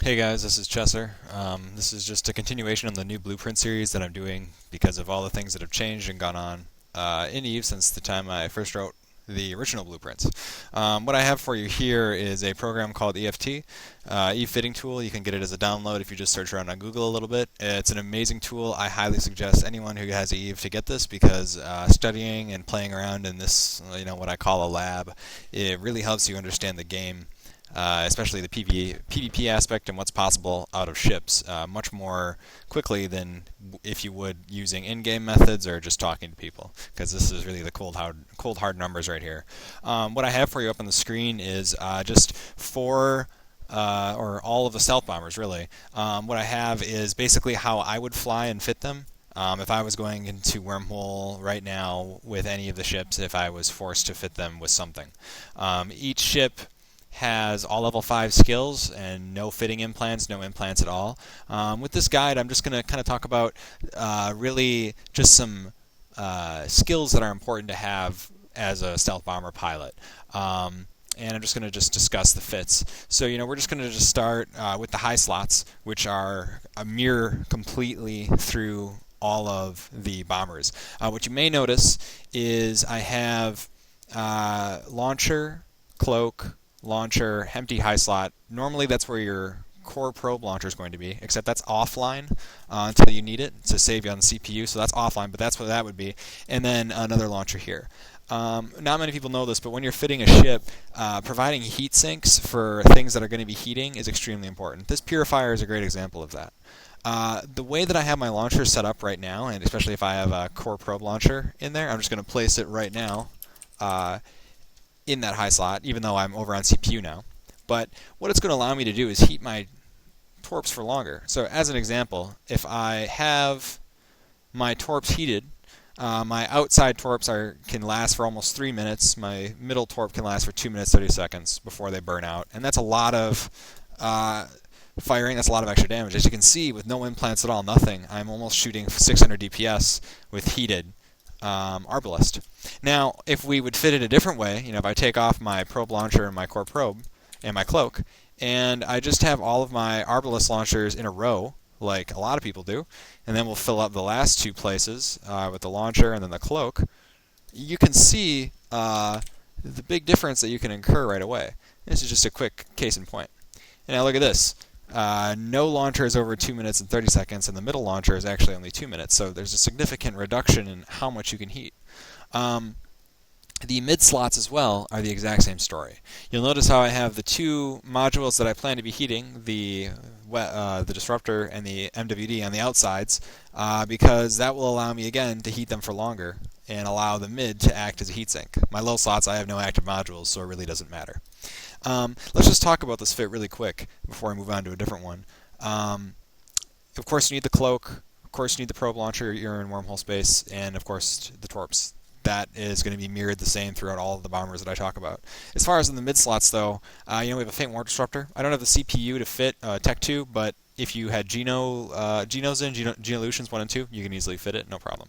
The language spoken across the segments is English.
Hey guys, this is Chesser. This is just a continuation on the new blueprint series that I'm doing because of all the things that have changed and gone on in Eve since the time I first wrote the original blueprints. What I have for you here is a program called EFT, Eve Fitting Tool. You can get it as a download if you just search around on Google a little bit. It's an amazing tool. I highly suggest anyone who has Eve to get this because studying and playing around in this, what I call a lab, it really helps you understand the game. Especially the PvP aspect and what's possible out of ships, much more quickly than if you would using in-game methods or just talking to people, because this is really the cold hard numbers right here. What I have for you up on the screen is just four or all of the stealth bombers, really. What I have is basically how I would fly and fit them. If I was going into Wormhole right now with any of the ships, if I was forced to fit them with something. Each ship has all level 5 skills and no fitting implants, no implants at all. With this guide, I'm just going to kind of talk about really just some skills that are important to have as a stealth bomber pilot. And I'm just going to discuss the fits. So, we're just going to start with the high slots, which are a mirror completely through all of the bombers. What you may notice is I have launcher, cloak, launcher, empty high slot. Normally that's where your core probe launcher is going to be, except that's offline until you need it to save you on the CPU, so that's offline, but that's what that would be. And then another launcher here. Not many people know this, but when you're fitting a ship, providing heat sinks for things that are going to be heating is extremely important. This purifier is a great example of that. The way that I have my launcher set up right now, and especially if I have a core probe launcher in there, I'm just going to place it right now in that high slot, even though I'm over on CPU now. But what it's going to allow me to do is heat my torps for longer. So as an example, if I have my torps heated, my outside torps can last for almost 3 minutes. My middle torp can last for 2 minutes 30 seconds before they burn out. And that's a lot of firing. That's a lot of extra damage. As you can see, with no implants at all, nothing, I'm almost shooting 600 DPS with heated Arbalest. Now, if we would fit it a different way, if I take off my probe launcher and my core probe and my cloak, and I just have all of my Arbalest launchers in a row, like a lot of people do, and then we'll fill up the last two places with the launcher and then the cloak, you can see the big difference that you can incur right away. This is just a quick case in point. And now look at this. No launcher is over 2 minutes and 30 seconds, and the middle launcher is actually only 2 minutes, so there's a significant reduction in how much you can heat. The mid slots as well are the exact same story. You'll notice how I have the two modules that I plan to be heating, the disruptor and the MWD on the outsides, because that will allow me again to heat them for longer and allow the mid to act as a heatsink. My low slots, I have no active modules, so it really doesn't matter. Let's just talk about this fit really quick before I move on to a different one. Of course, you need the cloak. Of course, you need the probe launcher. You're in wormhole space, and of course, the torps. That is going to be mirrored the same throughout all of the bombers that I talk about. As far as in the mid slots, though, we have a faint warp disruptor. I don't have the CPU to fit Tech 2, but if you had Genos in, Genolutions 1 and 2, you can easily fit it, no problem.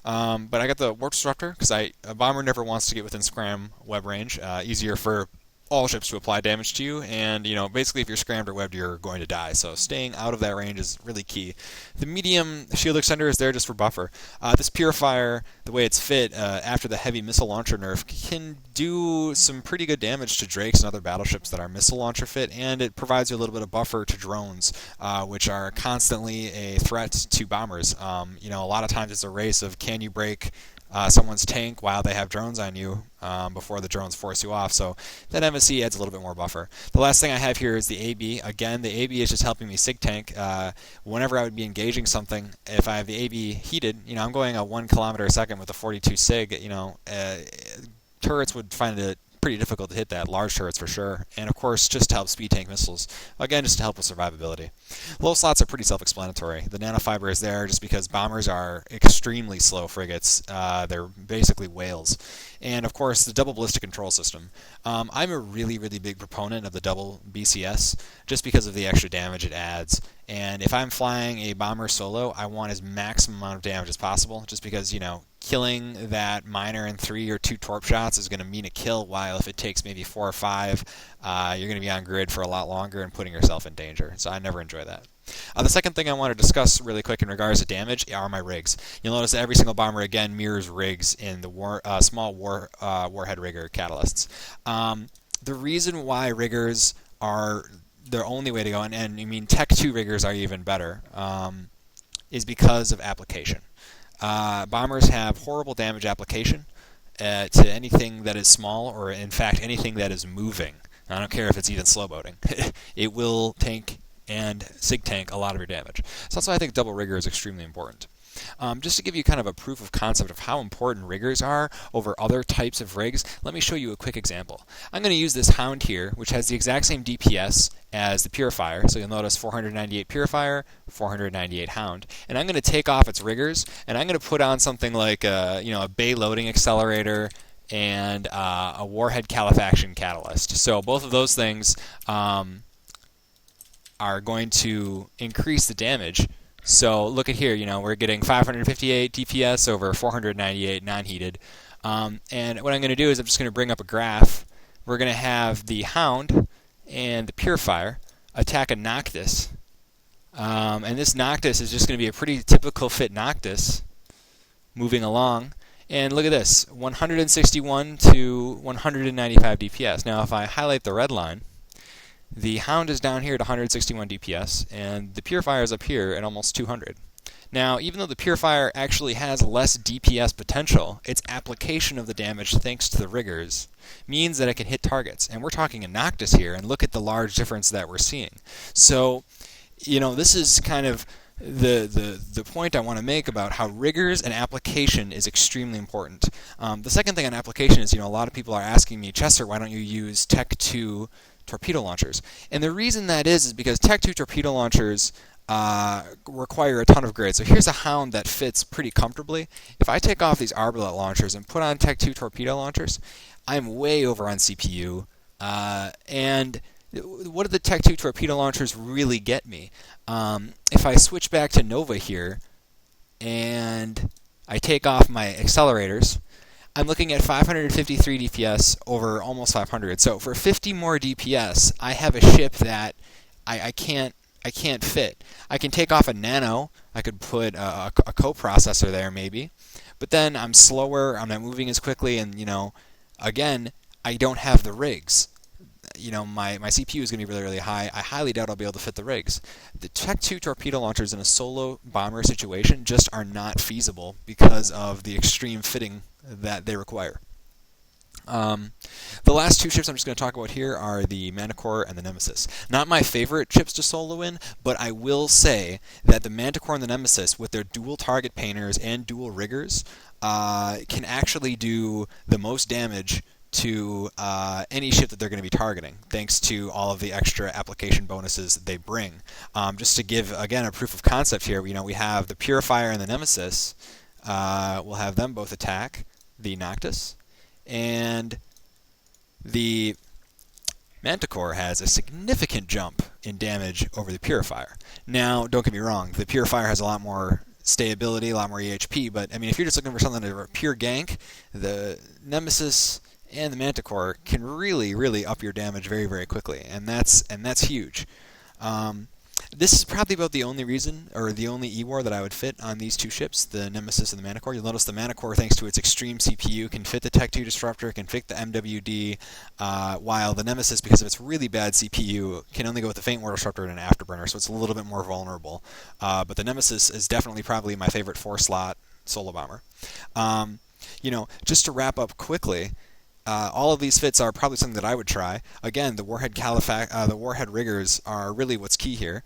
But I got the warp disruptor because a bomber never wants to get within scram web range. Easier for all ships to apply damage to you, and basically if you're scrammed or webbed, you're going to die. So staying out of that range is really key. The medium shield extender is there just for buffer. This purifier, the way it's fit after the heavy missile launcher nerf, can do some pretty good damage to Drakes and other battleships that are missile launcher fit, and it provides you a little bit of buffer to drones, which are constantly a threat to bombers. A lot of times it's a race of can you break someone's tank while they have drones on you before the drones force you off. So that MSE adds a little bit more buffer. The last thing I have here is the AB. Again, the AB is just helping me sig tank. Whenever I would be engaging something, if I have the AB heated, I'm going at 1 kilometer a second with a 42 sig, turrets would find it pretty difficult to hit that, large turrets for sure, and of course just to help speed tank missiles, again just to help with survivability. Low slots are pretty self-explanatory. The nanofiber is there just because bombers are extremely slow frigates. They're basically whales. And of course the double ballistic control system. I'm a really big proponent of the double BCS just because of the extra damage it adds, and if I'm flying a bomber solo, I want as maximum amount of damage as possible just because killing that miner in 3 or 2 torp shots is going to mean a kill, while if it takes maybe 4 or 5, you're going to be on grid for a lot longer and putting yourself in danger. So I never enjoy that. The second thing I want to discuss really quick in regards to damage are my rigs. You'll notice that every single bomber again mirrors rigs in the small warhead rigger catalysts. The reason why riggers are the only way to go, and I mean Tech 2 riggers are even better, is because of application. Bombers have horrible damage application to anything that is small, or in fact anything that is moving. I don't care if it's even slow boating. It will tank and sig tank a lot of your damage. So that's why I think double rigger is extremely important. Just to give you kind of a proof of concept of how important riggers are over other types of rigs, let me show you a quick example. I'm going to use this Hound here, which has the exact same DPS as the Purifier. So you'll notice 498 Purifier, 498 Hound. And I'm going to take off its riggers, and I'm going to put on something like a Bay loading accelerator and a Warhead Califaction catalyst. So both of those things are going to increase the damage. So look at here, we're getting 558 DPS over 498 non-heated. And what I'm going to do is I'm just going to bring up a graph. We're going to have the Hound and the Purifier attack a Noctis. And this Noctis is just going to be a pretty typical fit Noctis moving along. And look at this, 161 to 195 DPS. Now if I highlight the red line, the Hound is down here at 161 DPS, and the Purifier is up here at almost 200. Now, even though the Purifier actually has less DPS potential, its application of the damage, thanks to the riggers, means that it can hit targets. And we're talking a Noctis here, and look at the large difference that we're seeing. So, this is kind of the point I want to make about how riggers and application is extremely important. The second thing on application is, a lot of people are asking me, Chesser, why don't you use Tech 2 torpedo launchers? And the reason that is because Tech 2 torpedo launchers require a ton of grid. So here's a Hound that fits pretty comfortably. If I take off these Arbalete launchers and put on Tech 2 torpedo launchers, I'm way over on CPU. And what do the Tech 2 torpedo launchers really get me? If I switch back to Nova here and I take off my accelerators, I'm looking at 553 DPS over almost 500. So for 50 more DPS, I have a ship that I can't fit. I can take off a Nano. I could put a coprocessor there maybe, but then I'm slower. I'm not moving as quickly, and again, I don't have the rigs. My CPU is going to be really, really high. I highly doubt I'll be able to fit the rigs. The Tech 2 torpedo launchers in a solo bomber situation just are not feasible because of the extreme fitting that they require. The last two ships I'm just going to talk about here are the Manticore and the Nemesis. Not my favorite ships to solo in, but I will say that the Manticore and the Nemesis, with their dual target painters and dual riggers, can actually do the most damage to any ship that they're going to be targeting, thanks to all of the extra application bonuses they bring. Just to give, again, a proof of concept here, we have the Purifier and the Nemesis. We'll have them both attack the Noctis, and the Manticore has a significant jump in damage over the Purifier. Now, don't get me wrong, the Purifier has a lot more stability, a lot more EHP, but if you're just looking for something to pure gank, the Nemesis and the Manticore can really, really up your damage very, very quickly, and that's huge. This is probably about the only reason, or the only E-War that I would fit on these two ships, the Nemesis and the Manticore. You'll notice the Manticore, thanks to its extreme CPU, can fit the Tech 2 Disruptor, can fit the MWD, while the Nemesis, because of its really bad CPU, can only go with the Faint War Disruptor and an Afterburner, so it's a little bit more vulnerable. But the Nemesis is definitely probably my favorite 4-slot solo bomber. Just to wrap up quickly, all of these fits are probably something that I would try. Again, the Warhead riggers are really what's key here.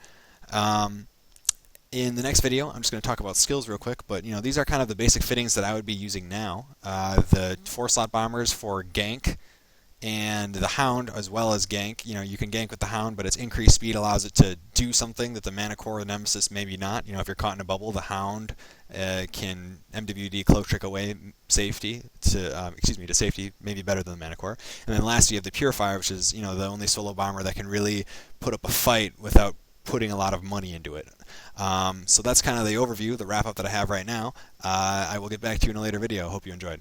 In the next video, I'm just going to talk about skills real quick, but these are kind of the basic fittings that I would be using now. The 4-slot bombers for gank, and the Hound as well as gank. You can gank with the Hound, but its increased speed allows it to do something that the Manticore or the Nemesis maybe not. If you're caught in a bubble, the Hound can MWD cloak trick away safety to safety, maybe better than the Manticore. And then lastly, you have the Purifier, which is the only solo bomber that can really put up a fight without putting a lot of money into it. So that's kind of the overview, the wrap up that I have right now. I will get back to you in a later video. Hope you enjoyed.